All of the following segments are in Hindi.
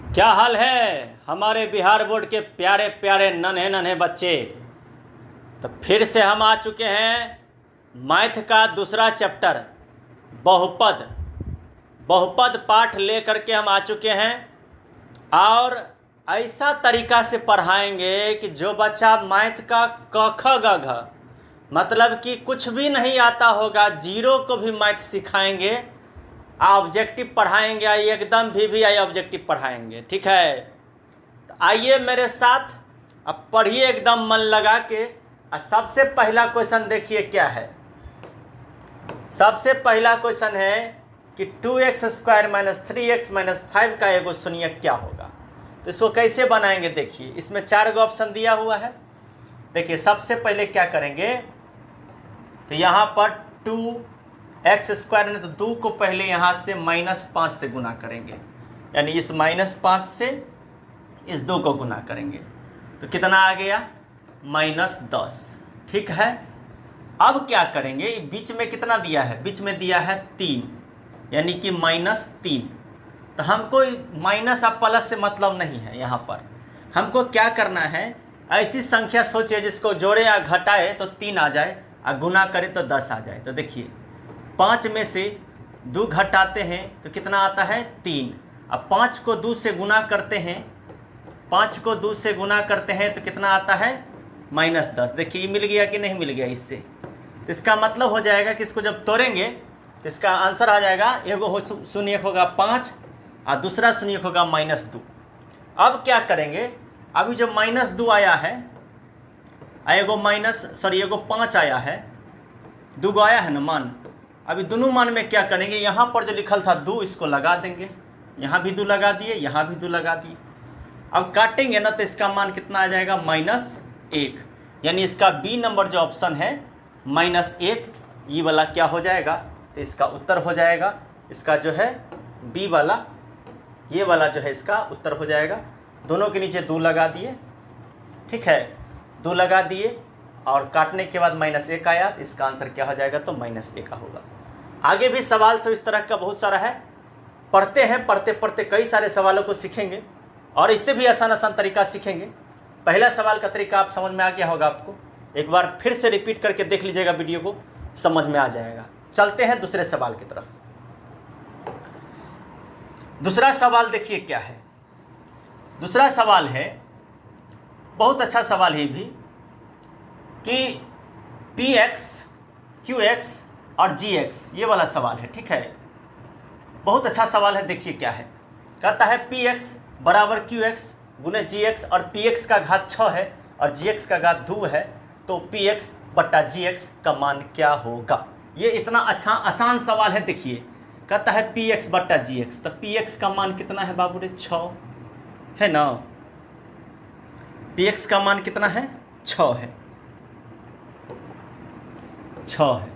क्या हाल है हमारे बिहार बोर्ड के प्यारे प्यारे नन्हे नन्हे बच्चे। तो फिर से हम आ चुके हैं मैथ का दूसरा चैप्टर बहुपद बहुपद पाठ ले करके हम आ चुके हैं। और ऐसा तरीका से पढ़ाएंगे कि जो बच्चा मैथ का क ख ग घ मतलब कि कुछ भी नहीं आता होगा, जीरो को भी मैथ सिखाएंगे, ऑब्जेक्टिव पढ़ाएंगे, एकदम VVI ऑब्जेक्टिव पढ़ाएंगे। ठीक है, तो आइए मेरे साथ अब पढ़िए एकदम मन लगा के। और सबसे पहला क्वेश्चन देखिए क्या है। सबसे पहला क्वेश्चन है कि 2x² - 3x - 5 का एगो शून्य क्या होगा। तो इसको कैसे बनाएंगे देखिए, इसमें 4 गो ऑप्शन दिया हुआ है। देखिए सबसे पहले क्या करेंगे, तो यहाँ पर 2x² ने तो 2 को पहले यहाँ से -5 से गुना करेंगे, यानी इस -5 से इस 2 को गुना करेंगे तो कितना आ गया -10। ठीक है, अब क्या करेंगे, बीच में कितना दिया है, बीच में दिया है 3 यानी कि -3। तो हमको माइनस और प्लस से मतलब नहीं है, यहाँ पर हमको क्या करना है, ऐसी संख्या सोचिए जिसको जोड़े या घटाए तो 3 आ जाए और गुना करें तो 10 आ जाए। तो देखिए 5 में से 2 घटाते हैं तो कितना आता है 3। अब 5 को 2 से गुना करते हैं, 5 को 2 से गुना करते हैं तो कितना आता है -10। देखिए ये मिल गया कि नहीं मिल गया इससे। तो इसका मतलब हो जाएगा कि इसको जब तोड़ेंगे तो इसका आंसर आ जाएगा, एगो शून्य होगा 5 और दूसरा शून्य होगा -2। अब क्या करेंगे, अभी जो -2 आया है, एगो 5 आया है, 2 गो आया है ना मान। अभी दोनों मान में क्या करेंगे, यहाँ पर जो लिखल था 2 इसको लगा देंगे, यहाँ भी 2 लगा दिए, यहाँ भी 2 लगा दिए। अब काटेंगे ना तो इसका मान कितना आ जाएगा -1, यानी इसका बी नंबर जो ऑप्शन है -1, ये वाला क्या हो जाएगा, तो इसका उत्तर हो जाएगा। इसका जो है बी वाला, ये वाला जो है इसका उत्तर हो जाएगा। दोनों के नीचे 2 लगा दिए, ठीक है, 2 लगा दिए और काटने के बाद -1 आया, तो इसका आंसर क्या हो जाएगा, तो -1 होगा। आगे भी सवाल सब इस तरह का बहुत सारा है, पढ़ते हैं, पढ़ते पढ़ते कई सारे सवालों को सीखेंगे और इससे भी आसान आसान तरीका सीखेंगे। पहला सवाल का तरीका आप समझ में आ गया होगा, आपको एक बार फिर से रिपीट करके देख लीजिएगा वीडियो को, समझ में आ जाएगा। चलते हैं दूसरे सवाल की तरफ। दूसरा सवाल देखिए क्या है। दूसरा सवाल है, बहुत अच्छा सवाल है भी, कि px, qx और gx, ये वाला सवाल है। ठीक है, बहुत अच्छा सवाल है। देखिए क्या है, कहता है px बराबर qx गुने gx और px का घात 6 है और gx का घात 2 है, तो px बट्टा gx का मान क्या होगा। ये इतना अच्छा आसान सवाल है। देखिए कहता है px बट्टा gx, तो px का मान कितना है बाबू रे, 6 है ना। px का मान कितना है, 6 है, 6 है,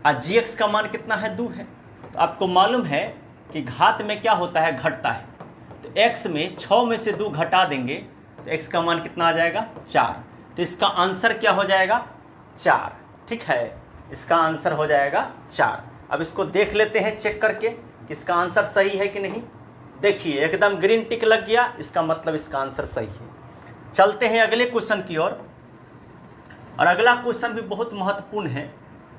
और gx का मान कितना है, 2 है। तो आपको मालूम है कि घात में क्या होता है, घटता है। तो x में 6 में से 2 घटा देंगे तो x का मान कितना आ जाएगा, 4। तो इसका आंसर क्या हो जाएगा, 4। ठीक है, इसका आंसर हो जाएगा 4। अब इसको देख लेते हैं चेक करके कि इसका आंसर सही है कि नहीं। देखिए एकदम ग्रीन टिक लग गया, इसका मतलब इसका आंसर सही है। चलते हैं अगले क्वेश्चन की ओर। और अगला क्वेश्चन भी बहुत महत्वपूर्ण है,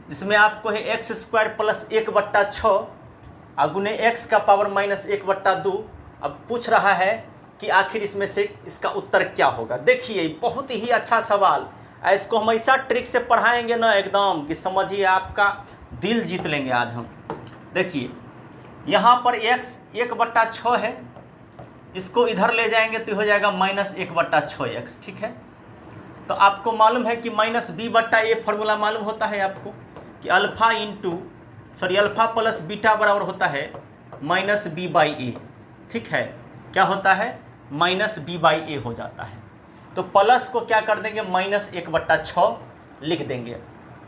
जिसमें आपको है x² + 1/6 गुने x का पावर -1/2। अब पूछ रहा है कि आखिर इसमें से इसका उत्तर क्या होगा। देखिए बहुत ही अच्छा सवाल, इसको हम ऐसा ट्रिक से पढ़ाएंगे ना एकदम कि समझिए आपका दिल जीत लेंगे आज हम। देखिए यहाँ पर x 1/6 है, इसको इधर ले जाएंगे तो हो जाएगा -1/6x। ठीक है, तो आपको मालूम है कि -b/a फॉर्मूला मालूम होता है आपको कि अल्फा प्लस बीटा बराबर होता है -b/a। ठीक है, क्या होता है, -b/a हो जाता है। तो प्लस को क्या कर देंगे, -1/6 लिख देंगे,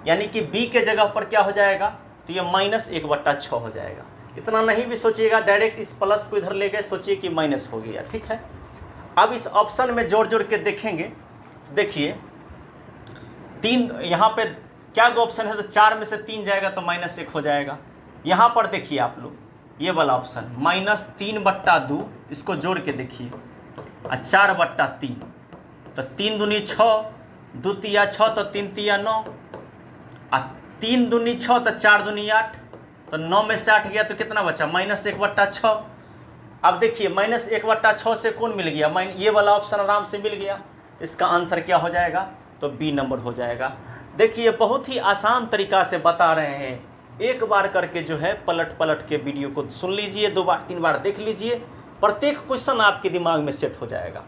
यानी कि b के जगह पर क्या हो जाएगा, तो ये -1/6 हो जाएगा। इतना नहीं भी सोचिएगा, डायरेक्ट इस प्लस को इधर ले गए, सोचिए कि माइनस हो गया। ठीक है, अब इस ऑप्शन में जोड़ जोड़ के देखेंगे। देखिए 3 यहाँ पे क्या ऑप्शन है, तो 4 में से 3 जाएगा तो -1 हो जाएगा। यहाँ पर देखिए आप लोग ये वाला ऑप्शन -3/2, इसको जोड़ के देखिए, 4/3, तो 3 दूनी 6, 2 तिया 6, तो 3 तिया 9, 3 दूनी 6, तो 4 दूनी 8, तो 9 में से 8 गया तो कितना बचा, -1/6। अब देखिए -1/6 से कौन मिल गया, ये वाला ऑप्शन आराम से मिल गया। इसका आंसर क्या हो जाएगा, तो बी नंबर हो जाएगा। देखिए बहुत ही आसान तरीका से बता रहे हैं, एक बार करके जो है पलट पलट के वीडियो को सुन लीजिए, 2 बार 3 बार देख लीजिए, प्रत्येक क्वेश्चन आपके दिमाग में सेट हो जाएगा।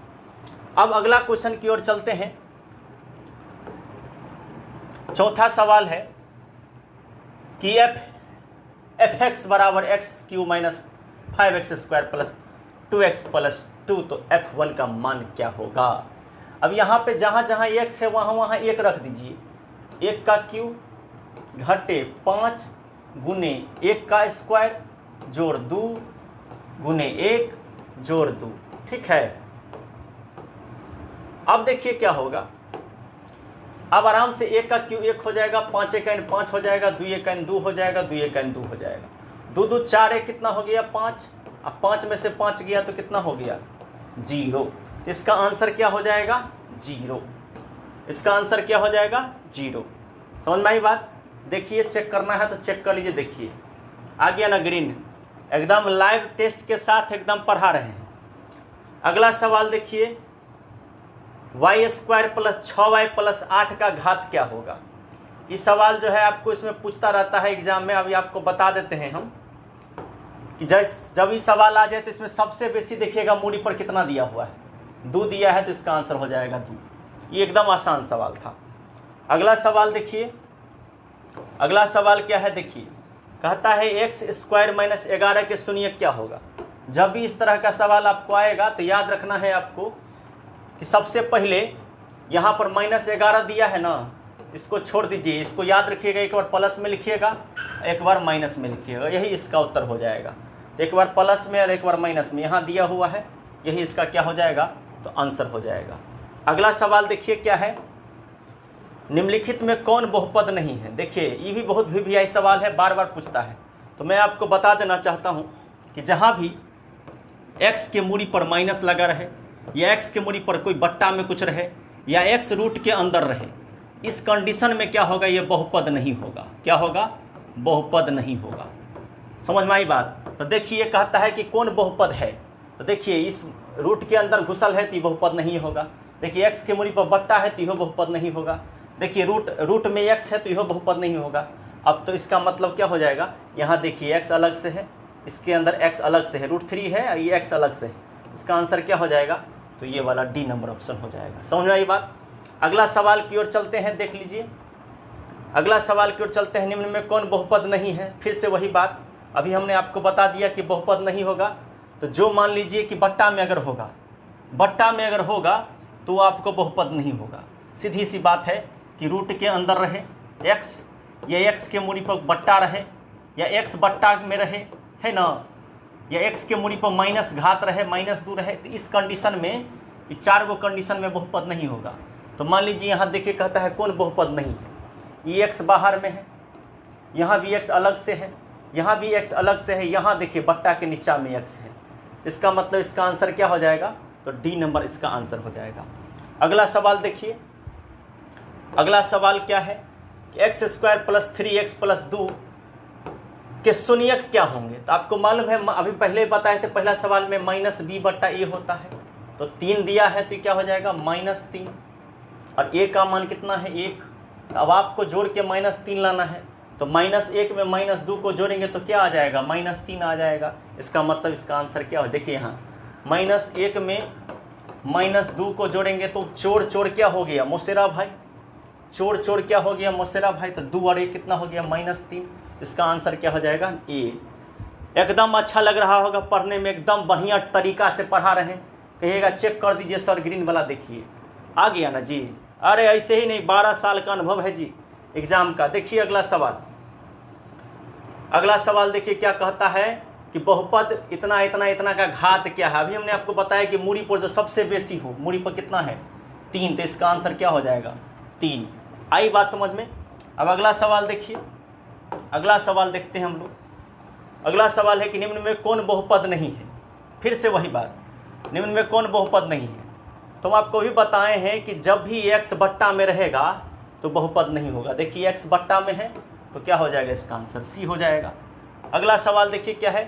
अब अगला क्वेश्चन की ओर चलते हैं। चौथा सवाल है कि f(x) बराबर x³ - 5x² + 2x + 2, तो f1 का मान क्या होगा। अब यहाँ पे जहाँ जहाँ x है वहाँ वहाँ 1 रख दीजिए, 1 का क्यूब घटे 5 गुने 1 का स्क्वायर जोड़ 2 गुने 1 जोड़ 2, ठीक है। अब देखिए क्या होगा, अब आराम से 1 का क्यूब 1 हो जाएगा, 5 × 1 5 हो जाएगा, 2 × 1 2 हो जाएगा, 2 × 1 2 हो जाएगा, 2 2 4 है, कितना हो गया 5। अब 5 में से 5 गया तो कितना हो गया 0। इसका आंसर क्या हो जाएगा 0। इसका आंसर क्या हो जाएगा 0। समझ में आई बात। देखिए चेक करना है तो चेक कर लीजिए, देखिए आ गया ना ग्रीन, एकदम लाइव टेस्ट के साथ एकदम पढ़ा रहे हैं। अगला सवाल देखिए, y² + 6y + 8 का घात क्या होगा। ये सवाल जो है आपको इसमें पूछता रहता है एग्जाम में। अभी आपको बता देते हैं हम कि जब ये सवाल आ जाए तो इसमें सबसे बेसी देखिएगा मूडी पर कितना दिया हुआ है, 2 दिया है, तो इसका आंसर हो जाएगा 2। ये एकदम आसान सवाल था। अगला सवाल देखिए, अगला सवाल क्या है, देखिए कहता है x² - 11 के शून्य क्या होगा। जब भी इस तरह का सवाल आपको आएगा तो याद रखना है आपको कि सबसे पहले यहाँ पर -11 दिया है ना, इसको छोड़ दीजिए, इसको याद रखिएगा, एक बार प्लस में लिखिएगा, एक बार माइनस में लिखिएगा, यही इसका उत्तर हो जाएगा। तो एक बार प्लस में और एक बार माइनस में यहाँ दिया हुआ है, यही इसका क्या हो जाएगा, तो आंसर हो जाएगा। अगला सवाल देखिए क्या है, निम्नलिखित में कौन बहुपद नहीं है। देखिए ये भी बहुत वीवीआई सवाल है, बार बार पूछता है, तो मैं आपको बता देना चाहता हूँ कि जहाँ भी x के मूडी पर माइनस लगा रहे, या x के मूडी पर कोई बट्टा में कुछ रहे, या x रूट के अंदर रहे, इस कंडीशन में क्या होगा, ये बहुपद नहीं होगा। क्या होगा, बहुपद नहीं होगा। समझ में आई बात। तो देखिए कहता है कि कौन बहुपद है, तो देखिए इस रूट के अंदर घुसल है तो ये बहुपद नहीं होगा। देखिए x के मूडी पर बट्टा है तो यह बहुपद नहीं होगा। देखिए रूट में x है तो यह बहुपद नहीं होगा। अब तो इसका मतलब क्या हो जाएगा, यहाँ देखिए x अलग से है, इसके अंदर x अलग से है, √3 है, ये x अलग से है, इसका आंसर क्या हो जाएगा, तो ये वाला डी नंबर ऑप्शन हो जाएगा। समझ में आई बात। अगला सवाल की ओर चलते हैं, देख लीजिए अगला सवाल की ओर चलते हैं। निम्न में कौन बहुपद नहीं है। फिर से वही बात, अभी हमने आपको बता दिया कि बहुपद नहीं होगा, तो जो मान लीजिए कि बट्टा में अगर होगा, बट्टा में अगर होगा तो आपको बहुपद नहीं होगा। सीधी सी बात है कि रूट के अंदर रहे x, या x के मूडी पर बट्टा रहे, या x बट्टा में रहे, है ना, या x के मूडी पर माइनस घात रहे, -2 रहे, तो इस कंडीशन में, इस 4 गो कंडीशन में बहुपद नहीं होगा। तो मान लीजिए यहाँ देखिए कहता है कौन बहुपद नहीं है, ये x बाहर में है, यहाँ भी x अलग से है, यहाँ भी x अलग से है, यहाँ देखिए बट्टा के नीचा में x है, तो इसका मतलब इसका आंसर क्या हो जाएगा, तो डी नंबर इसका आंसर हो जाएगा। अगला सवाल देखिए, अगला सवाल क्या है कि x² + 3x + 2 के शून्यक क्या होंगे। तो आपको मालूम है, अभी पहले बताए थे पहला सवाल में -b/a होता है, तो 3 दिया है तो क्या हो जाएगा -3, और a का मान कितना है 1। तो अब आपको जोड़ के -3 लाना है, तो -1 में -2 को जोड़ेंगे तो क्या आ जाएगा, -3 आ जाएगा। इसका मतलब इसका आंसर क्या हो, देखिए यहाँ -1 में -2 को जोड़ेंगे तो जोड़ क्या हो गया मोसेरा भाई, जोड़ क्या हो गया मोसेरा भाई, तो 2 और 1 कितना हो गया -3। इसका आंसर क्या हो जाएगा ए। एकदम अच्छा लग रहा होगा पढ़ने में, एकदम बढ़िया तरीका से पढ़ा रहे हैं। कहिएगा चेक कर दीजिए सर ग्रीन वाला, देखिए आ गया ना जी। अरे ऐसे ही नहीं, 12 साल का अनुभव है जी एग्जाम का। देखिए अगला सवाल, अगला सवाल देखिए क्या कहता है कि बहुपद इतना इतना इतना का घात क्या है। अभी हमने आपको बताया कि मूडी पर जो सबसे बेसी हो, मूडी पर कितना है 3, तो इसका आंसर क्या हो जाएगा 3। आई बात समझ में। अब अगला सवाल देखिए, अगला सवाल देखते हैं हम लोग। अगला सवाल है कि निम्न में कौन बहुपद नहीं है। फिर से वही बात, निम्न में कौन बहुपद नहीं है। तो हम आपको भी बताए हैं कि जब भी x बट्टा में रहेगा तो बहुपद नहीं होगा। देखिए x बट्टा में है तो क्या हो जाएगा, इसका आंसर सी हो जाएगा। अगला सवाल देखिए क्या है,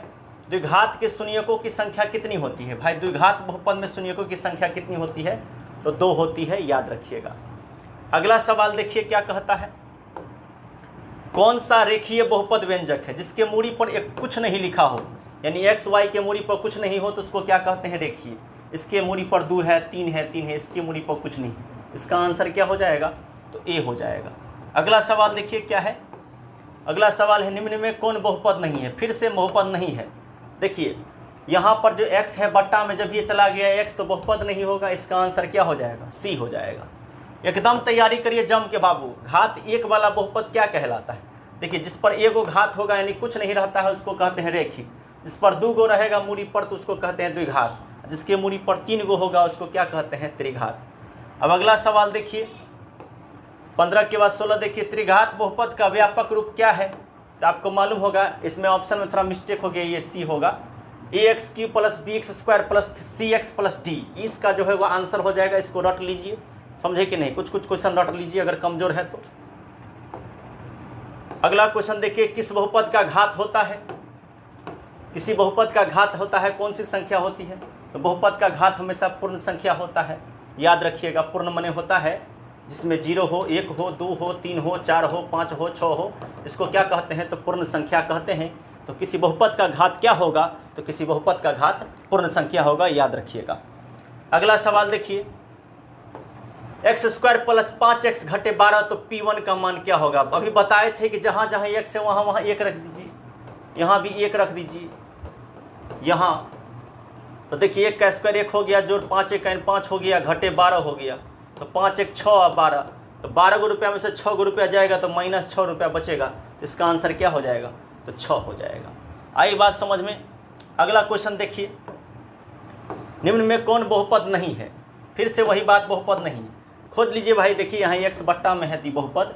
द्विघात के शून्यकों की संख्या कितनी होती है। भाई द्विघात बहुपद में शून्यकों की संख्या कितनी होती है, तो 2 होती है, याद रखिएगा। अगला सवाल देखिए क्या कहता है, कौन सा रेखीय बहुपद व्यंजक है जिसके मूरी पर एक कुछ नहीं लिखा हो, यानी x y के मूरी पर कुछ नहीं हो तो उसको क्या कहते हैं, रेखीय। इसके मूरी पर 2 है, 3 है, 3 है, इसके मूरी पर कुछ नहीं, इसका आंसर क्या हो जाएगा, तो ए हो जाएगा। अगला सवाल देखिए क्या है, अगला सवाल है निम्न में कौन बहुपद नहीं है। फिर से बहुपद नहीं है। देखिए यहाँ पर जो x है बट्टा में जब ये चला गया x तो बहुपद नहीं होगा, इसका आंसर क्या हो जाएगा, सी हो जाएगा। एकदम तैयारी करिए जम के बाबू। घात 1 वाला बहुपद क्या कहलाता है। देखिए जिस पर एगो घात होगा यानी कुछ नहीं रहता है उसको कहते हैं रेखी। जिस पर 2 गो रहेगा मूरी पर तो उसको कहते हैं द्विघात। जिसके मूरी पर 3 गो होगा उसको क्या कहते हैं, त्रिघात। अब अगला सवाल देखिए 15 के बाद 16 देखिए, त्रिघात बहुपद का व्यापक रूप क्या है। तो आपको मालूम होगा, इसमें ऑप्शन में थोड़ा मिस्टेक हो गया, ये सी होगा। ax³ + bx² + cx + d, इसका जो है वो आंसर हो जाएगा। इसको रट लीजिए, समझे कि नहीं, कुछ क्वेश्चन रट लीजिए अगर कमजोर है तो। अगला क्वेश्चन देखिए, किस बहुपद का घात होता है। किसी बहुपद का घात होता है, कौन सी संख्या होती है, तो बहुपद का घात हमेशा पूर्ण संख्या होता है, याद रखिएगा। पूर्ण मने होता है जिसमें 0 हो, 1 हो, 2 हो, 3 हो, 4 हो, 5 हो, 6 हो, इसको क्या कहते हैं, तो पूर्ण संख्या कहते हैं। तो किसी बहुपद का घात क्या होगा, तो किसी बहुपद का घात पूर्ण संख्या होगा, याद रखिएगा। अगला सवाल देखिए, x² + 5x - 12 तो p1 का मान क्या होगा। अभी बताए थे कि जहाँ जहाँ x है वहाँ 1 रख दीजिए, यहाँ भी 1 रख दीजिए, यहाँ तो देखिए 1 का स्क्वायर 1 हो गया, जोड़ 5 1 5 हो गया, घटे 12 हो गया, तो 5 1 6 और 12, तो 12 गो रुपया में से 6 गो रुपया जाएगा तो -6 रुपया बचेगा। इसका आंसर क्या हो जाएगा, तो 6 हो जाएगा। आई बात समझ में। अगला क्वेश्चन देखिए, निम्न में कौन बहुपद नहीं है। फिर से वही बात, बहुपद नहीं खोज लीजिए भाई। देखिए यहाँ x बट्टा में है तो बहुपद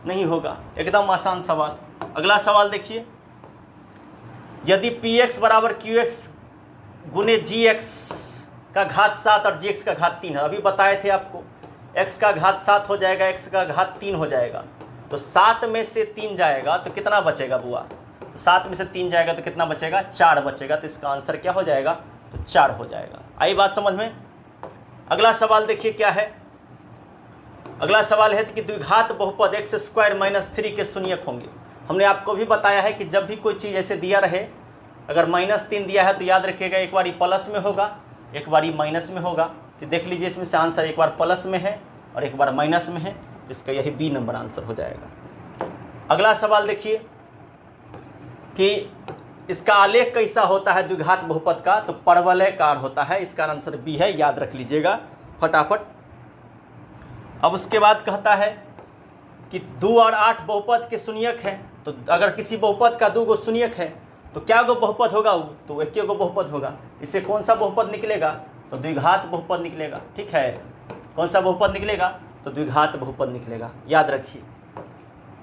नहीं होगा, एकदम आसान सवाल। अगला सवाल देखिए, यदि px = qx × gx का घात 7 और gx का घात 3 है। अभी बताए थे आपको, x का घात 7 हो जाएगा, x का घात 3 हो जाएगा, तो 7 में से 3 जाएगा तो कितना बचेगा बुआ, तो 7 में से 3 जाएगा तो कितना बचेगा, 4 बचेगा। तो इसका आंसर क्या हो जाएगा, तो 4 हो जाएगा। आई बात समझ में। अगला सवाल देखिए क्या है, अगला सवाल है कि द्विघात बहुपद x² - 3 के शून्यक होंगे। हमने आपको भी बताया है कि जब भी कोई चीज़ ऐसे दिया रहे, अगर -3 दिया है तो याद रखिएगा एक बारी प्लस में होगा, एक बारी माइनस में होगा। तो देख लीजिए इसमें से आंसर एक बार प्लस में है और एक बार माइनस में है, इसका यही बी नंबर आंसर हो जाएगा। अगला सवाल देखिए कि इसका आलेख कैसा होता है द्विघात बहुपद का, तो परवलयकार होता है, इसका आंसर बी है, याद रख लीजिएगा फटाफट। अब उसके बाद कहता है कि 2 और 8 बहुपद के शून्यक है। तो अगर किसी बहुपद का 2 गो शून्यक है तो क्या गो बहुपद होगा, तो 1 गो बहुपद होगा। इससे कौन सा बहुपद निकलेगा, तो द्विघात बहुपद निकलेगा। ठीक है, कौन सा बहुपद निकलेगा, तो द्विघात बहुपद निकलेगा, याद रखिए।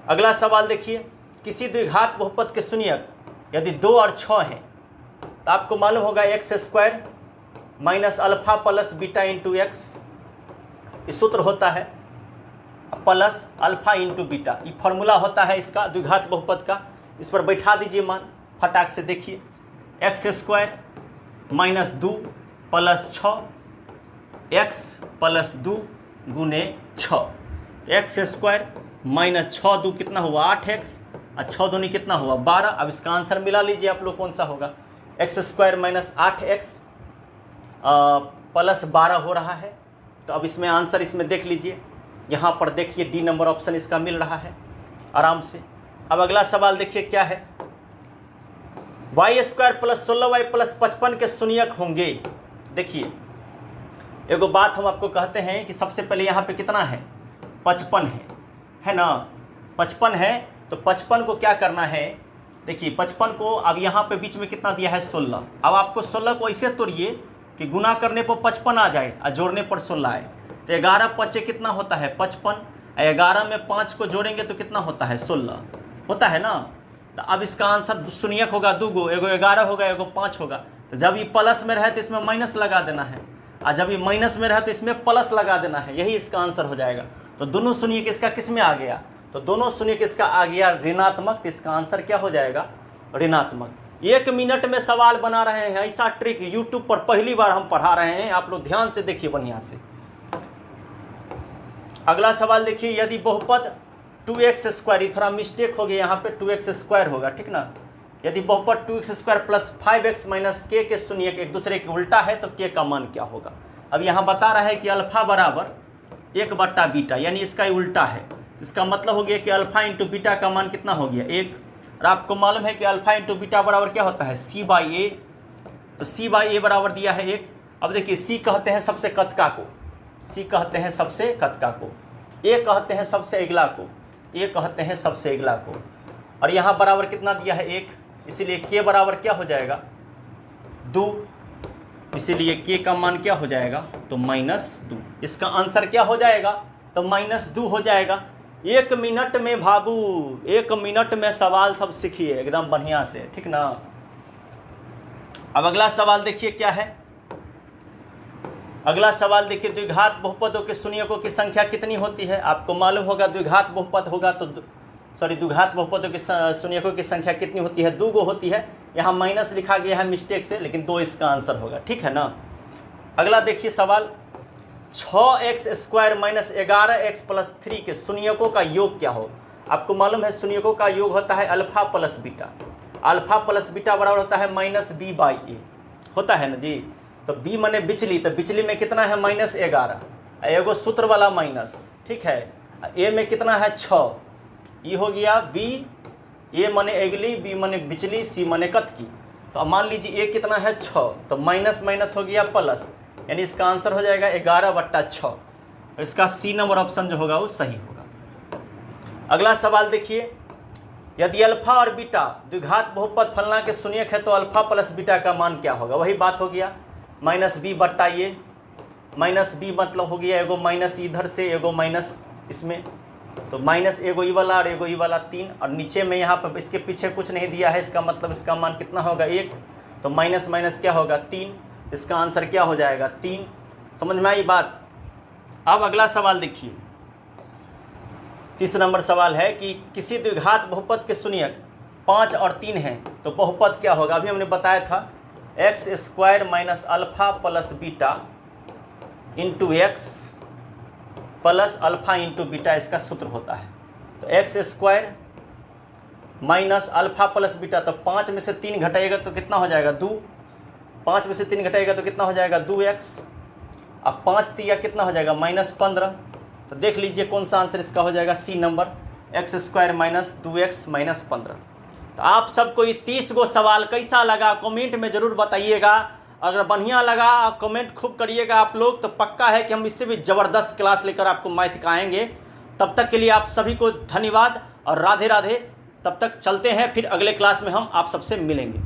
अगला सवाल देखिए, किसी द्विघात बहुपद के शून्यक यदि 2 और 6 हैं तो आपको मालूम होगा x² - α + बीटा × x, ये सूत्र होता है प्लस अल्फा × बीटा, ये फॉर्मूला होता है इसका द्विघात बहुपद का। इस पर बैठा दीजिए मान फटाक से। देखिए x² - 2 + 6 x + 2 × 6, x² - 6 2 कितना हुआ 8x और 6 दूनी कितना हुआ 12। अब इसका आंसर मिला लीजिए आप लोग, कौन सा होगा, x² - 8x + 12 हो रहा है। तो अब इसमें आंसर इसमें देख लीजिए, यहाँ पर देखिए डी नंबर ऑप्शन इसका मिल रहा है आराम से। अब अगला सवाल देखिए क्या है, y² + 16y + 55 के शून्यक होंगे। देखिए एगो बात हम आपको कहते हैं कि सबसे पहले यहाँ पे कितना है, 55 है ना, 55 है। तो 55 को क्या करना है, देखिए 55 को अब यहाँ पे बीच में कितना दिया है 16। अब आपको 16 को ऐसे तोड़िए कि गुना करने पर 55 आ जाए और जोड़ने पर 16 आए। तो 11 × 5 कितना होता है 55, 11 में 5 को जोड़ेंगे तो कितना होता है 16 होता है ना। तो अब इसका आंसर शून्यक होगा 2 गो, एगो 11 होगा, एगो 5 होगा। तो जब ये प्लस में रहे तो इसमें माइनस लगा देना है, और जब ये माइनस में रहे तो इसमें प्लस लगा देना है, यही इसका आंसर हो जाएगा। तो दोनों शून्य इसका किस में आ गया, तो दोनों शून्य इसका आ गया ऋणात्मक, तो इसका आंसर क्या हो जाएगा, ऋणात्मक। 1 मिनट में सवाल बना रहे हैं, ऐसा ट्रिक यूट्यूब पर पहली बार हम पढ़ा रहे हैं, आप लोग ध्यान से देखिए बढ़िया से। अगला सवाल देखिए, यदि बहुपद 2x², ये थोड़ा मिस्टेक हो गया यहाँ पे, 2x² होगा, ठीक ना। यदि बहुपद 2x² plus 5x minus k के शून्य एक दूसरे के उल्टा है तो k का मान क्या होगा। अब यहाँ बता रहा है कि अल्फा बराबर 1/बीटा, यानी इसका उल्टा है। इसका मतलब हो गया कि अल्फा इंटू बीटा का मान कितना हो गया, 1। और आपको मालूम है कि अल्फा इंटू बीटा बराबर क्या होता है, c/a। तो c/a बराबर दिया है 1। अब देखिए c कहते हैं सबसे कतका को, c कहते हैं सबसे कतका को, a कहते हैं सबसे अगला को, a कहते हैं सबसे अगला को। और यहाँ बराबर कितना दिया है 1, इसीलिए k बराबर क्या हो जाएगा 2, इसीलिए k का मान क्या हो जाएगा, तो -2। इसका आंसर क्या हो जाएगा, तो -2 हो जाएगा। 1 मिनट में बाबू, 1 मिनट में सवाल सब सीखिए एकदम बढ़िया से, ठीक ना। अब अगला सवाल देखिए क्या है। अगला सवाल देखिए, द्विघात बहुपदों के शून्यकों की संख्या कितनी होती है। आपको मालूम होगा द्विघात बहुपद होगा तो द्विघात बहुपदों के शून्यकों की संख्या कितनी होती है, 2 गो होती है। यहाँ माइनस लिखा गया है मिस्टेक से, लेकिन 2 इसका आंसर होगा, ठीक है ना। अगला देखिए सवाल, 6x² माइनस 11x प्लस 3 के शून्यकों का योग क्या हो। आपको मालूम है शून्यकों का योग होता है alpha plus beta, alpha plus beta बराबर होता है -b/a, होता है ना जी। तो b माने बिचली, तो बिचली में कितना है -11, एगो सूत्र वाला माइनस, ठीक है। a में कितना है 6, ये हो गया b, a माने अगली, b माने बिचली, c माने कतकी। तो अब मान लीजिए a कितना है 6, तो माइनस माइनस हो गया प्लस, यानी इसका आंसर हो जाएगा 11/6। इसका सी नंबर ऑप्शन जो होगा वो सही होगा। अगला सवाल देखिए, यदि अल्फा और बीटा द्विघात बहुपद फलना के शून्यक है तो अल्फा प्लस बीटा का मान क्या होगा। वही बात हो गया -b/a, -b मतलब हो गया एगो माइनस इधर से, एगो माइनस इसमें, तो माइनस एगो ई वाला और एगो ई वाला 3, और नीचे में यहाँ पर इसके पीछे कुछ नहीं दिया है, इसका मतलब इसका मान कितना होगा 1, तो माइनस माइनस क्या होगा 3, इसका आंसर क्या हो जाएगा 3। समझ में आई बात। अब अगला सवाल देखिए, 30 नंबर सवाल है कि किसी द्विघात बहुपद के शून्यक 5 और 3 हैं तो बहुपद क्या होगा। अभी हमने बताया था x² minus alpha plus beta into x plus alpha into beta, इसका सूत्र होता है। तो x² minus alpha plus beta, तो 5 में से 3 घटाएगा तो कितना हो जाएगा 2, 5 में से 3 घटाएगा तो कितना हो जाएगा 2x, अब 5 तिया कितना हो जाएगा -15। तो देख लीजिए कौन सा आंसर इसका हो जाएगा, सी number, x² minus 2x minus 15। तो आप सबको ये 30 गो सवाल कैसा लगा कमेंट में ज़रूर बताइएगा। अगर बढ़िया लगा कमेंट खूब करिएगा आप लोग, तो पक्का है कि हम इससे भी ज़बरदस्त क्लास लेकर आपको मैथ का आएंगे। तब तक के लिए आप सभी को धन्यवाद और राधे राधे। तब तक चलते हैं, फिर अगले क्लास में हम आप सबसे मिलेंगे।